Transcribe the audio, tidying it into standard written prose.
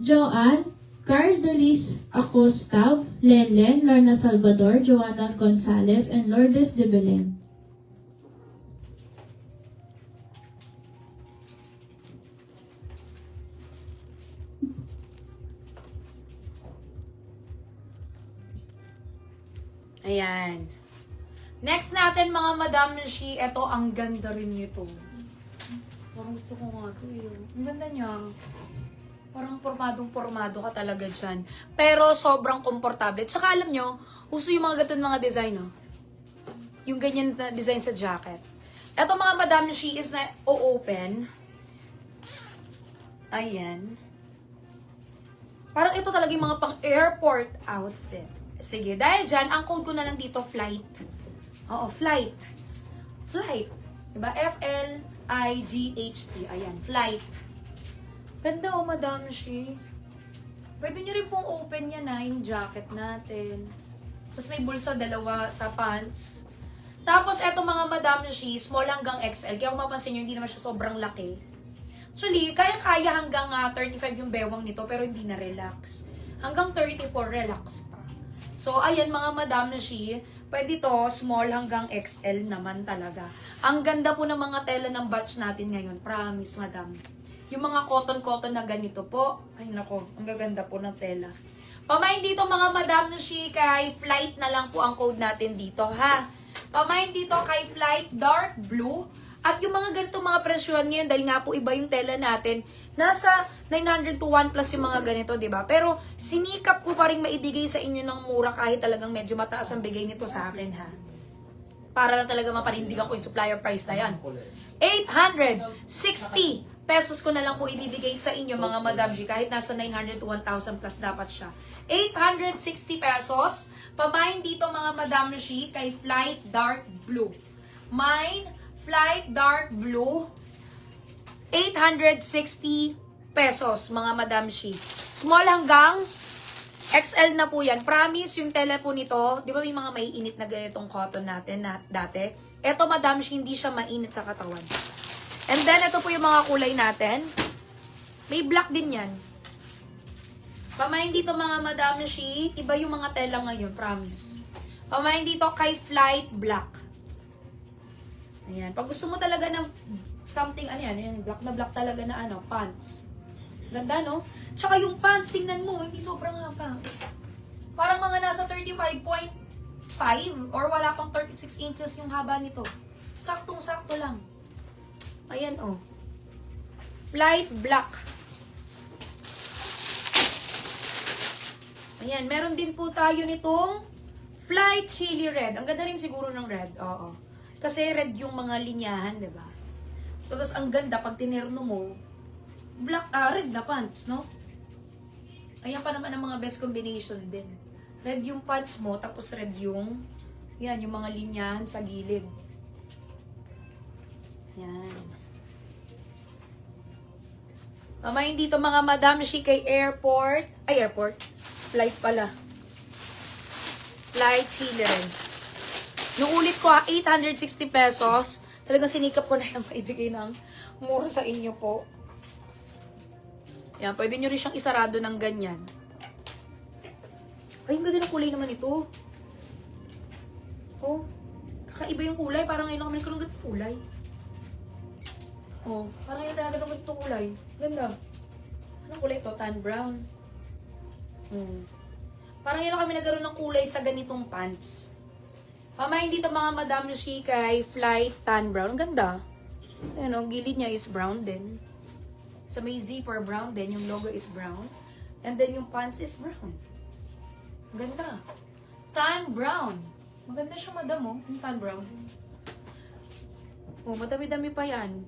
Joanne, Carl Delis Acostav, Lenlen, Lorna Salvador, Joanna Gonzalez, and Lourdes de Belen. Ayan. Next natin mga Madam Shi, eto ang ganda rin nito. Parang gusto ko nga ito eh. Ang ganda niya. Parang pormadong-pormado ka talaga dyan. Pero sobrang komportable. Tsaka alam nyo, uso yung mga ganito mga design, no? Yung ganyan na design sa jacket. Eto mga Madam Shi is na o-open. Ayan. Parang ito talaga yung mga pang-airport outfit. Sige, dahil dyan, ang code ko na lang dito, flight. Oo, flight. Flight. Diba? F-L-I-G-H-T. Ayan, flight. Ganda oh, Madam Shi. Pwede nyo rin pong open yan na yung jacket natin. Tapos may bulsa, dalawa sa pants. Tapos, eto mga Madam Shi, small hanggang XL. Kaya kung mapansin nyo, hindi naman siya sobrang laki. Actually, kaya hanggang 35 yung bewang nito, pero hindi na relax. Hanggang 34, relax pa. So, ayan mga Madam Shi, pwede to small hanggang XL naman talaga. Ang ganda po ng mga tela ng batch natin ngayon. Promise, Madam. Yung mga cotton-cotton na ganito po. Ay, nako, ang gaganda po ng tela. Pamain dito mga Madam Shi, kay flight na lang po ang code natin dito, ha? Pamain dito kay flight dark blue. At yung mga ganito mga presyon ngayon, dahil nga po iba yung tela natin, nasa 900 to 1 plus yung mga ganito, di ba? Pero sinikap ko pa rin maibigay sa inyo ng mura kahit talagang medyo mataas ang bigay nito sa akin, ha? Para lang talaga mapanindigan ko yung supplier price na yan. 860 pesos ko na lang po ibibigay sa inyo mga Madam G, kahit nasa 900 to 1,000 plus dapat siya. 860 pesos. Pamain dito mga Madam G kay Flight Dark Blue. Mine, Flight Dark Blue, 860 pesos, mga Madam Shi. Small hanggang XL na po yan. Promise, yung tela po nito, di ba may mga maiinit na ganitong cotton natin na dati? Ito, Madam Shi, hindi siya mainit sa katawan. And then, ito po yung mga kulay natin. May black din yan. Pamain dito, mga Madam Shi, iba yung mga tela ngayon, promise. Pamain dito kay Flight Black. Ayan. Pag gusto mo talaga ng something, ano yan, black na black talaga na ano, pants. Ganda, no? Tsaka yung pants, tingnan mo, hindi sobrang haba. Parang mga nasa 35.5 or wala pang 36 inches yung haba nito. Saktong-sakto lang. Ayan, oh. Flight black. Ayan, meron din po tayo nitong Flight chili red. Ang ganda rin siguro ng red, oo. Kasi red yung mga linyahan, diba? So, tas ang ganda, pag tinerno mo, black, red na pants, no? Ayan pa naman ang mga best combination din. Red yung pants mo, tapos red yung, yan, yung mga linyahan sa gilid. Yan. Mamayin dito mga Madam Shi kay airport. Ay, airport. Flight pala. Flight chili red. Yung ulit ko 860 pesos. Talagang sinikap ko na yung maibigay ng mura sa inyo po. Yan, pwede nyo rin siyang isarado ng ganyan. Ay, ang ganda ng kulay naman ito. Oh, kakaiba yung kulay. Parang ngayon lang kami nagkaroon ng kulay. Oh, parang ngayon talaga itong kulay. Ganda. Anong kulay ito? Tan brown. Parang ngayon lang kami nagkaroon ng kulay sa ganitong pants. Pamain dito mga Madam Shi kay Flight Tan Brown. Ang ganda. Ayan o, gilid niya is brown din. Sa may zipper brown din. Yung logo is brown. And then yung pants is brown. Ang ganda. Tan Brown. Maganda siya, Madam, oh. Yung Tan Brown. Oh, madami-dami pa yan.